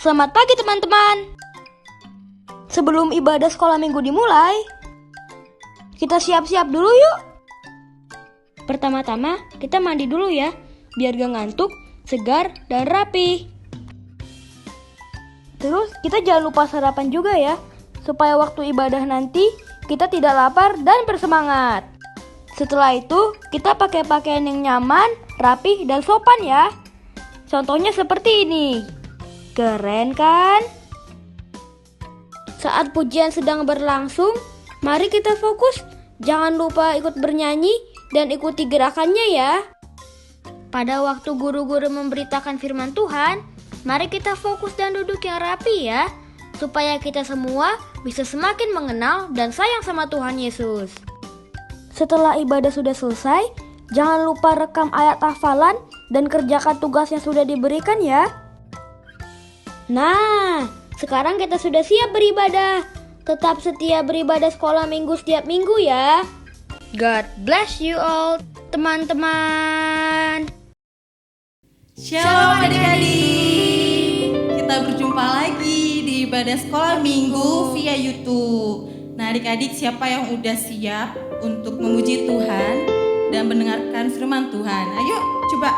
Selamat pagi teman-teman. Sebelum ibadah sekolah minggu dimulai, kita siap-siap dulu yuk. Pertama-tama kita mandi dulu ya, biar gak ngantuk, segar, dan rapi. Terus kita jangan lupa sarapan juga ya, supaya waktu ibadah nanti kita tidak lapar dan bersemangat. Setelah itu kita pakai pakaian yang nyaman, rapi, dan sopan ya. Contohnya seperti ini. Keren kan? Saat pujian sedang berlangsung, mari kita fokus. Jangan lupa ikut bernyanyi dan ikuti gerakannya ya. Pada waktu guru-guru memberitakan firman Tuhan, mari kita fokus dan duduk yang rapi ya, supaya kita semua bisa semakin mengenal dan sayang sama Tuhan Yesus. Setelah ibadah sudah selesai, jangan lupa rekam ayat hafalan dan kerjakan tugas yang sudah diberikan ya. Nah, sekarang kita sudah siap beribadah. Tetap setia beribadah sekolah minggu setiap minggu ya. God bless you all, teman-teman. Shalom adik-adik. Kita berjumpa lagi di ibadah sekolah minggu via YouTube. Nah adik-adik, siapa yang udah siap untuk memuji Tuhan dan mendengarkan firman Tuhan? Ayo coba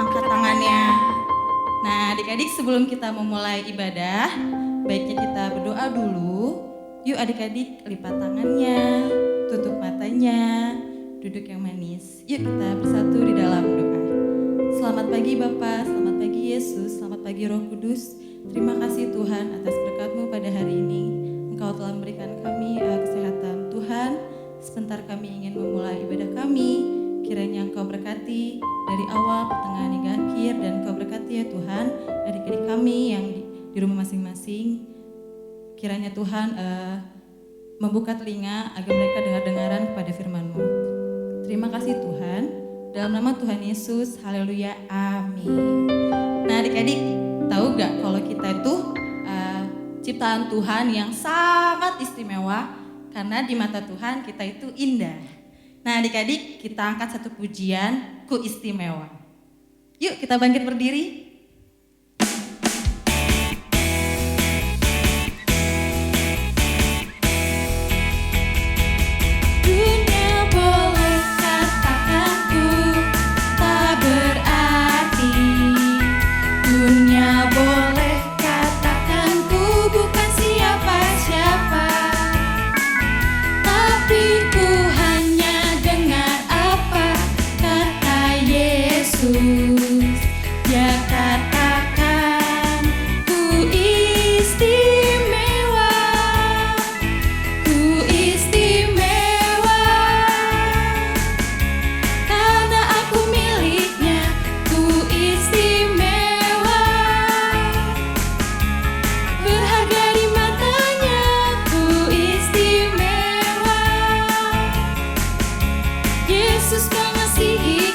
angkat tangannya. Nah adik-adik, sebelum kita memulai ibadah, baiknya kita berdoa dulu. Yuk adik-adik, lipat tangannya, tutup matanya, duduk yang manis. Yuk kita bersatu di dalam doa. Selamat pagi Bapa, selamat pagi Yesus, selamat pagi Roh Kudus. Terima kasih Tuhan atas berkat-Mu pada hari ini. Engkau telah memberikan kami kesehatan. Tuhan, sebentar kami ingin memulai ibadah kami. Kiranya Engkau berkati dari awal, pertengahan hingga akhir. Dan Engkau berkati ya Tuhan adik-adik kami yang di rumah masing-masing. Kiranya Tuhan membuka telinga agar mereka dengar-dengaran kepada firman-Mu. Terima kasih Tuhan. Dalam nama Tuhan Yesus, haleluya, amin. Nah adik-adik, tahu gak kalau kita itu ciptaan Tuhan yang sangat istimewa, karena di mata Tuhan kita itu indah. Nah adik-adik, kita angkat satu pujian, Ku Istimewa. Yuk kita bangkit berdiri. Yesus mengasihi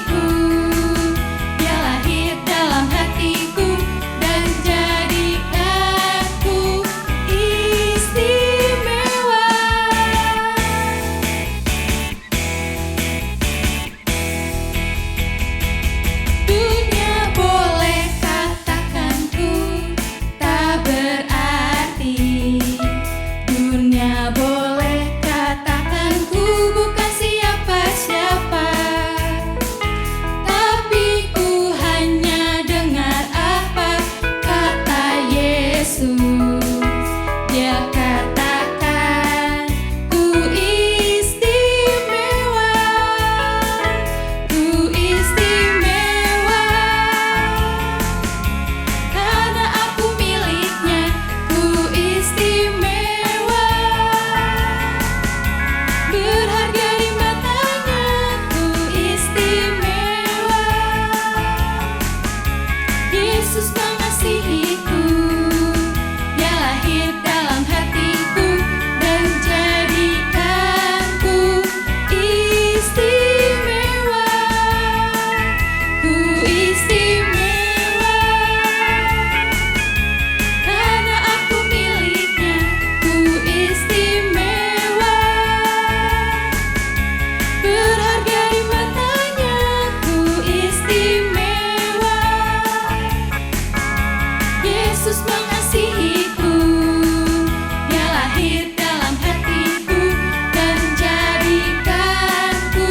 mengasihiku. Dia lahir dalam hatiku dan jadikanku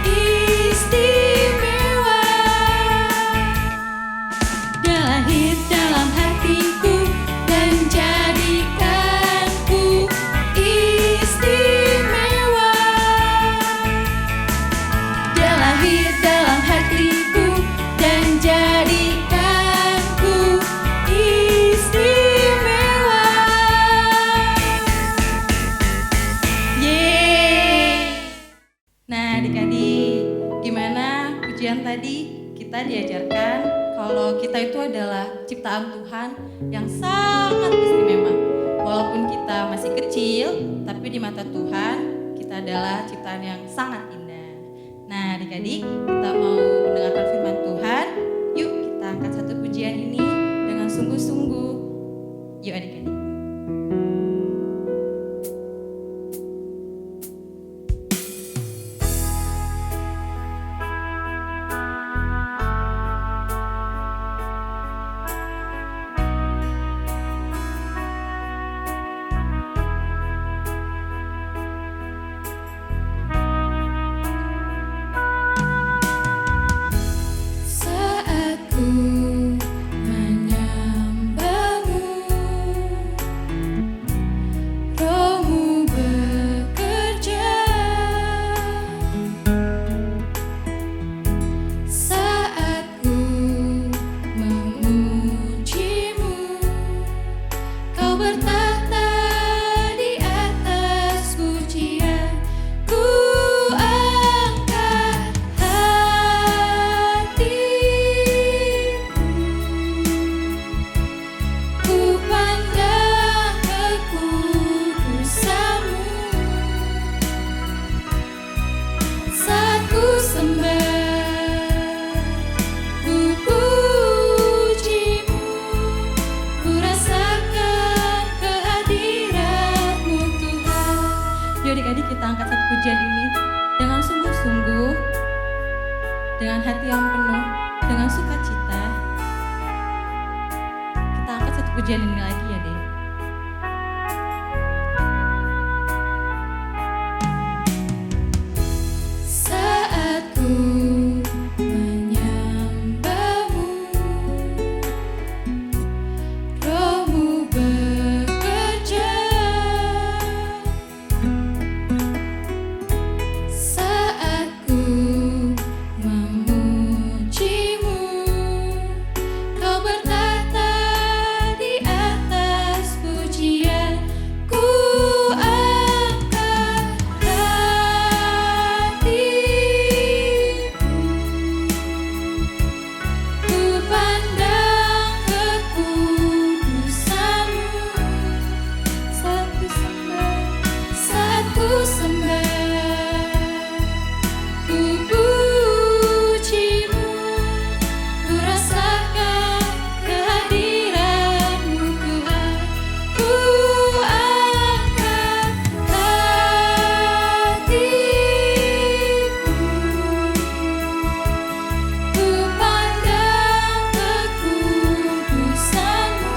istimewa. Dia lahir dalam hatiku dan jadikanku istimewa. Dia lahir dalam hatiku dan jadikanku istimewa. Yeay. Nah, adik-adik, gimana pujian tadi? Kita diajarkan kalau kita itu adalah ciptaan Tuhan yang sangat istimewa. Walaupun kita masih kecil, tapi di mata Tuhan kita adalah ciptaan yang sangat indah. Nah, adik-adik, kita mau mendengarkan firman Tuhan. Yuk kita angkat satu pujian ini dengan sungguh-sungguh. Yuk adik-adik. Saat ku menyembahmu, Rohmu bekerja. Saat ku memujimu, Kau bertata di atas pujian. Ku angkat hatiku, ku pandang kekudusan-Mu. Saat ku sembah, ku puji-Mu, ku rasakan kehadiran-Mu Tuhan. Yuk adik-adik, kita angkat satu pujian ini dengan sungguh-sungguh, dengan hati yang penuh, dengan sukacita. Kita angkat satu pujian ini lagi ya, Dek. Saat ku menyembahmu, Rohmu bekerja. Saat ku memujimu, Kau bertata di atas pujian. Ku angkat hatiku, ku pandang kekudusan-Mu. Saat ku sembah, ku puji-Mu, ku rasakan kehadiran-Mu Tuhan. Ku angkat hatiku, ku pandang kekudusan-Mu.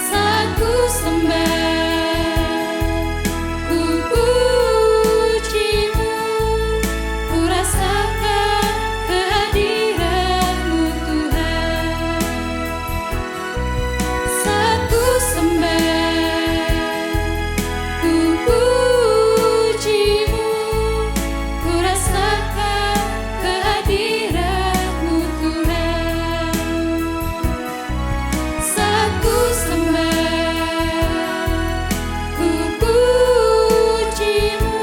Saat ku sembah, ku puji-Mu, ku rasakan kehadiran-Mu Tuhan. Saat ku sembah, ku puji-Mu, ku rasakan kehadiran-Mu Tuhan. Saat ku sembah, ku puji-Mu,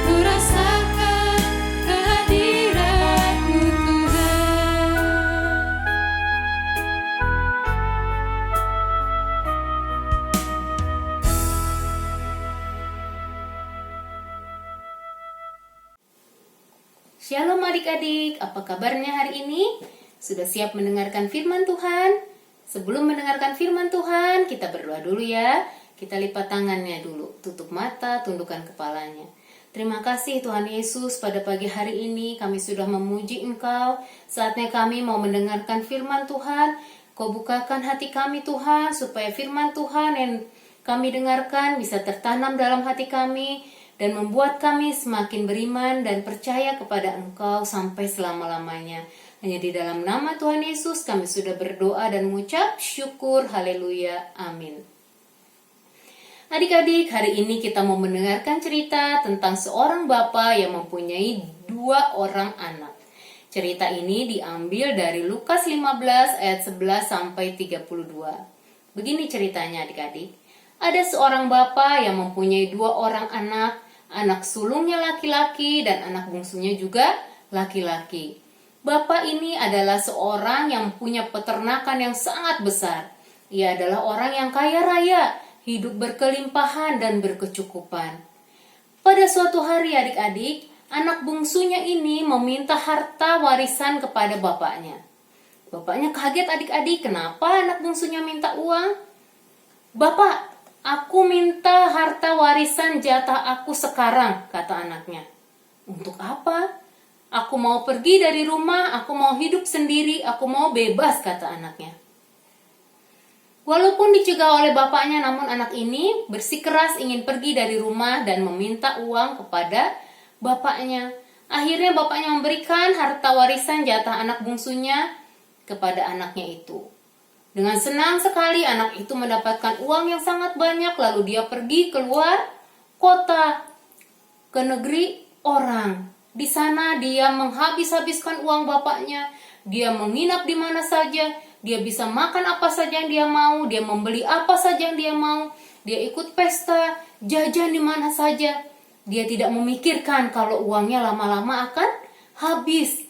ku rasakan kehadiran-Mu Tuhan. Shalom adik-adik, apa kabarnya hari ini? Sudah siap mendengarkan firman Tuhan? Sebelum mendengarkan firman Tuhan, kita berdoa dulu ya. Kita lipat tangannya dulu, tutup mata, tundukkan kepalanya. Terima kasih Tuhan Yesus, pada pagi hari ini kami sudah memuji Engkau. Saatnya kami mau mendengarkan firman Tuhan. Kau bukakan hati kami Tuhan, supaya firman Tuhan yang kami dengarkan bisa tertanam dalam hati kami dan membuat kami semakin beriman dan percaya kepada Engkau sampai selama-lamanya. Hanya di dalam nama Tuhan Yesus kami sudah berdoa dan mengucap syukur. Haleluya. Amin. Adik-adik, hari ini kita mau mendengarkan cerita tentang seorang bapak yang mempunyai 2 orang anak. Cerita ini diambil dari Lukas 15 ayat 11 sampai 32. Begini ceritanya adik-adik. Ada seorang bapak yang mempunyai 2 orang anak sulungnya laki-laki dan anak bungsunya juga laki-laki. Bapak ini adalah seorang yang punya peternakan yang sangat besar. Ia adalah orang yang kaya raya, hidup berkelimpahan dan berkecukupan. Pada suatu hari adik-adik, anak bungsunya ini meminta harta warisan kepada bapaknya. Bapaknya kaget adik-adik, kenapa anak bungsunya minta uang? Bapak, aku minta harta warisan jatah aku sekarang, kata anaknya. Untuk apa? Aku mau pergi dari rumah, aku mau hidup sendiri, aku mau bebas, kata anaknya. Walaupun dicegah oleh bapaknya, namun anak ini bersikeras ingin pergi dari rumah dan meminta uang kepada bapaknya. Akhirnya bapaknya memberikan harta warisan jatah anak bungsunya kepada anaknya itu. Dengan senang sekali anak itu mendapatkan uang yang sangat banyak, lalu dia pergi keluar kota ke negeri orang. Di sana dia menghabis-habiskan uang bapaknya, dia menginap di mana saja, dia bisa makan apa saja yang dia mau, dia membeli apa saja yang dia mau, dia ikut pesta, jajan di mana saja. Dia tidak memikirkan kalau uangnya lama-lama akan habis.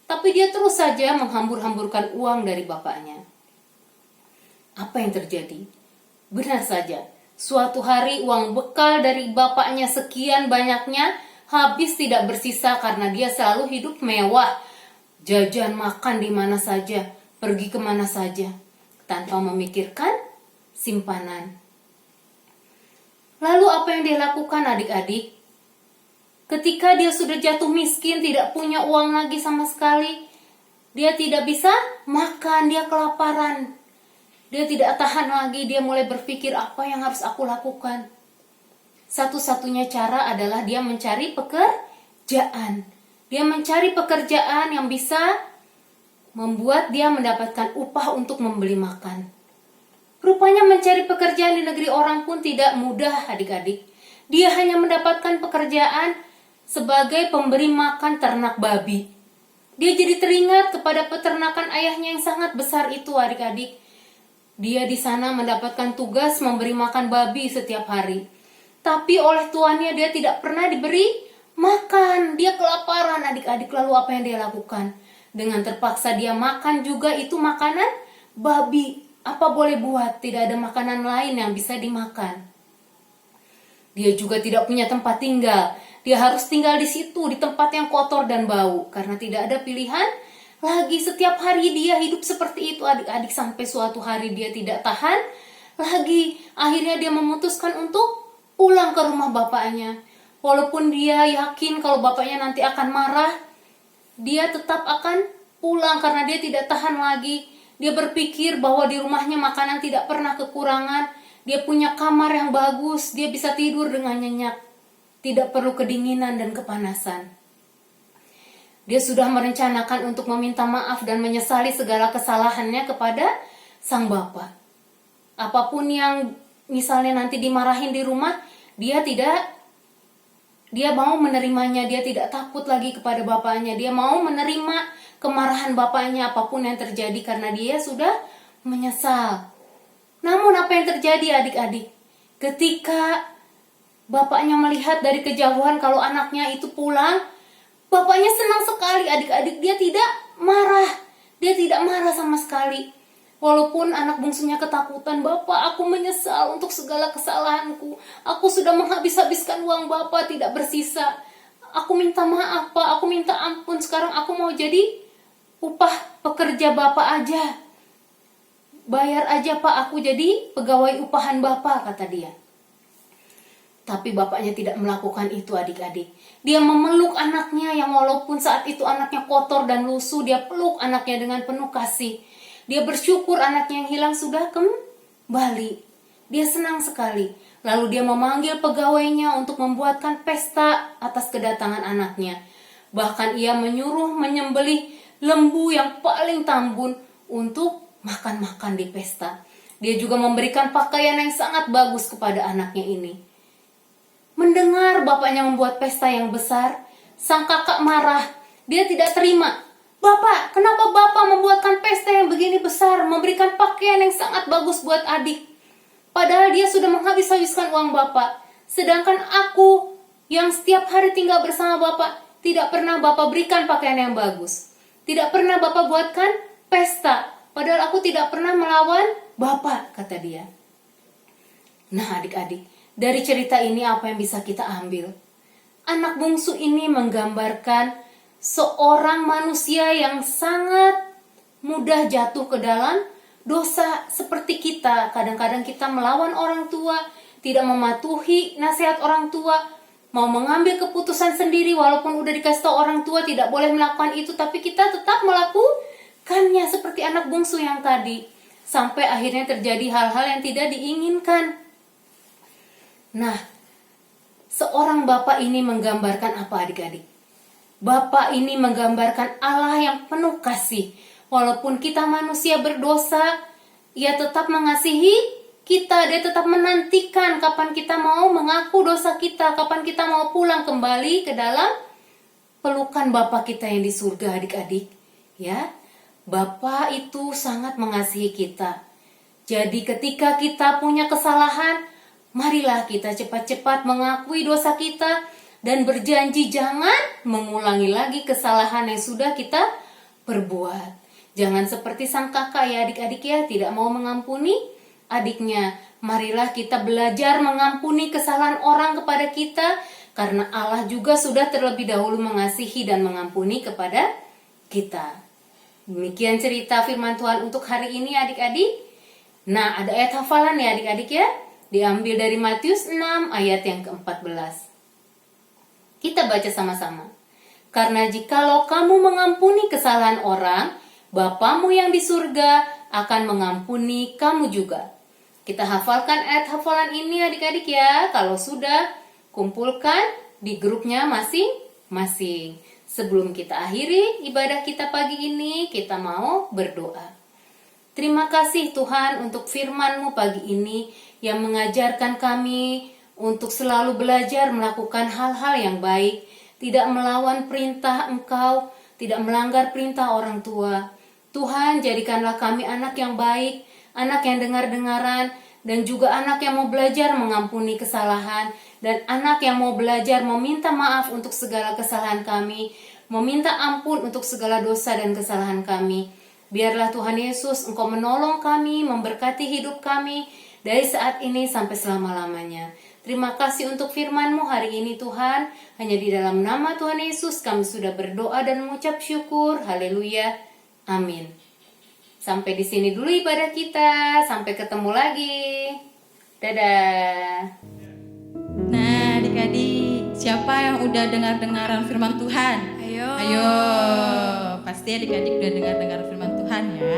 Tapi dia terus saja menghambur-hamburkan uang dari bapaknya. Apa yang terjadi? Benar saja, suatu hari uang bekal dari bapaknya sekian banyaknya habis tidak bersisa karena dia selalu hidup mewah. Jajan makan di mana saja, pergi kemana saja, tanpa memikirkan simpanan. Lalu apa yang dia lakukan adik-adik? Ketika dia sudah jatuh miskin, tidak punya uang lagi sama sekali, dia tidak bisa makan, dia kelaparan. Dia tidak tahan lagi, dia mulai berpikir apa yang harus aku lakukan. Satu-satunya cara adalah dia mencari pekerjaan. Dia mencari pekerjaan yang bisa membuat dia mendapatkan upah untuk membeli makan. Rupanya mencari pekerjaan di negeri orang pun tidak mudah adik-adik. Dia hanya mendapatkan pekerjaan sebagai pemberi makan ternak babi. Dia jadi teringat kepada peternakan ayahnya yang sangat besar itu adik-adik. Dia di sana mendapatkan tugas memberi makan babi setiap hari. Tapi oleh tuannya dia tidak pernah diberi makan. Dia kelaparan adik-adik, lalu apa yang dia lakukan? Dengan terpaksa dia makan juga itu makanan babi. Apa boleh buat? Tidak ada makanan lain yang bisa dimakan. Dia juga tidak punya tempat tinggal. Dia harus tinggal di situ, di tempat yang kotor dan bau. Karena tidak ada pilihan lagi. Setiap hari dia hidup seperti itu adik-adik. Sampai suatu hari dia tidak tahan lagi. Akhirnya dia memutuskan untuk pulang ke rumah bapaknya. Walaupun dia yakin kalau bapaknya nanti akan marah, dia tetap akan pulang karena dia tidak tahan lagi. Dia berpikir bahwa di rumahnya makanan tidak pernah kekurangan. Dia punya kamar yang bagus, dia bisa tidur dengan nyenyak. Tidak perlu kedinginan dan kepanasan. Dia sudah merencanakan untuk meminta maaf dan menyesali segala kesalahannya kepada sang bapak. Apapun yang misalnya nanti dimarahin di rumah, dia mau menerimanya, dia tidak takut lagi kepada bapaknya. Dia mau menerima kemarahan bapaknya apapun yang terjadi karena dia sudah menyesal. Namun apa yang terjadi adik-adik? Ketika bapaknya melihat dari kejauhan kalau anaknya itu pulang, bapaknya senang sekali adik-adik. Dia tidak marah. Dia tidak marah sama sekali. Walaupun anak bungsunya ketakutan, "Bapak, aku menyesal untuk segala kesalahanku. Aku sudah menghabis-habiskan uang Bapak, tidak bersisa. Aku minta maaf, Pak. Aku minta ampun. Sekarang aku mau jadi upah pekerja Bapak aja. Bayar aja, Pak. Aku jadi pegawai upahan Bapak," kata dia. Tapi bapaknya tidak melakukan itu adik-adik. Dia memeluk anaknya yang walaupun saat itu anaknya kotor dan lusuh, dia peluk anaknya dengan penuh kasih. Dia bersyukur anaknya yang hilang sudah kembali. Dia senang sekali. Lalu dia memanggil pegawainya untuk membuatkan pesta atas kedatangan anaknya. Bahkan ia menyuruh menyembelih lembu yang paling tambun untuk makan-makan di pesta. Dia juga memberikan pakaian yang sangat bagus kepada anaknya ini. Mendengar bapaknya membuat pesta yang besar, sang kakak marah. Dia tidak terima. "Bapak, kenapa bapak membuatkan pesta yang begini besar, memberikan pakaian yang sangat bagus buat adik? Padahal dia sudah menghabis-habiskan uang bapak. Sedangkan aku yang setiap hari tinggal bersama bapak, tidak pernah bapak berikan pakaian yang bagus. Tidak pernah bapak buatkan pesta. Padahal aku tidak pernah melawan bapak," kata dia. Nah adik-adik, dari cerita ini apa yang bisa kita ambil? Anak bungsu ini menggambarkan seorang manusia yang sangat mudah jatuh ke dalam dosa seperti kita. Kadang-kadang kita melawan orang tua, tidak mematuhi nasihat orang tua, mau mengambil keputusan sendiri walaupun udah dikasih tahu orang tua tidak boleh melakukan itu, tapi kita tetap melakukannya seperti anak bungsu yang tadi. Sampai akhirnya terjadi hal-hal yang tidak diinginkan. Nah, seorang bapak ini menggambarkan apa adik-adik? Bapak ini menggambarkan Allah yang penuh kasih. Walaupun kita manusia berdosa, ia tetap mengasihi kita. Dia tetap menantikan kapan kita mau mengaku dosa kita, kapan kita mau pulang kembali ke dalam pelukan Bapa kita yang di surga adik-adik. Ya, Bapa itu sangat mengasihi kita. Jadi ketika kita punya kesalahan, marilah kita cepat-cepat mengakui dosa kita dan berjanji jangan mengulangi lagi kesalahan yang sudah kita perbuat. Jangan seperti sang kakak ya adik-adik ya, tidak mau mengampuni adiknya. Marilah kita belajar mengampuni kesalahan orang kepada kita, karena Allah juga sudah terlebih dahulu mengasihi dan mengampuni kepada kita. Demikian cerita firman Tuhan untuk hari ini adik-adik. Nah, ada ayat hafalan ya adik-adik ya. Diambil dari Matius 6 ayat yang ke-14. Kita baca sama-sama. Karena jikalau kamu mengampuni kesalahan orang, Bapamu yang di surga akan mengampuni kamu juga. Kita hafalkan ayat hafalan ini adik-adik ya. Kalau sudah, kumpulkan di grupnya masing-masing. Sebelum kita akhiri ibadah kita pagi ini, kita mau berdoa. Terima kasih Tuhan untuk firman-Mu pagi ini yang mengajarkan kami untuk selalu belajar melakukan hal-hal yang baik, tidak melawan perintah Engkau, tidak melanggar perintah orang tua. Tuhan, jadikanlah kami anak yang baik, anak yang dengar-dengaran, dan juga anak yang mau belajar mengampuni kesalahan, dan anak yang mau belajar meminta maaf untuk segala kesalahan kami, meminta ampun untuk segala dosa dan kesalahan kami. Biarlah Tuhan Yesus, Engkau menolong kami, memberkati hidup kami, dari saat ini sampai selama-lamanya. Terima kasih untuk firman-Mu hari ini Tuhan. Hanya di dalam nama Tuhan Yesus kami sudah berdoa dan mengucap syukur. Haleluya. Amin. Sampai di sini dulu ibadah kita. Sampai ketemu lagi. Dadah. Nah adik-adik, siapa yang udah dengar-dengaran firman Tuhan? Ayo, pasti adik-adik udah dengar-dengar firman Tuhan ya.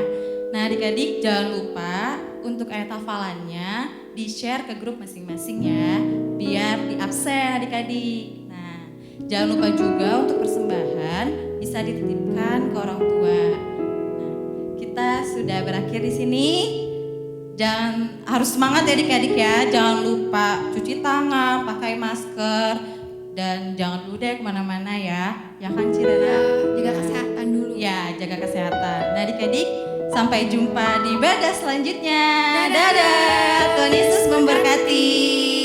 Nah adik-adik jangan lupa untuk ayat hafalannya di-share ke grup masing-masing ya, biar di-absen adik-adik. Nah, jangan lupa juga untuk persembahan bisa dititipkan ke orang tua. Nah, kita sudah berakhir di sini. Jangan harus semangat ya adik-adik ya. Jangan lupa cuci tangan, pakai masker, dan jangan dulu deh kemana-mana ya. Ya kan Cirena? Jaga kesehatan dulu. Ya, jaga kesehatan. Nah adik-adik, sampai jumpa di ibadah selanjutnya. Dadah. Tuhan Yesus memberkati.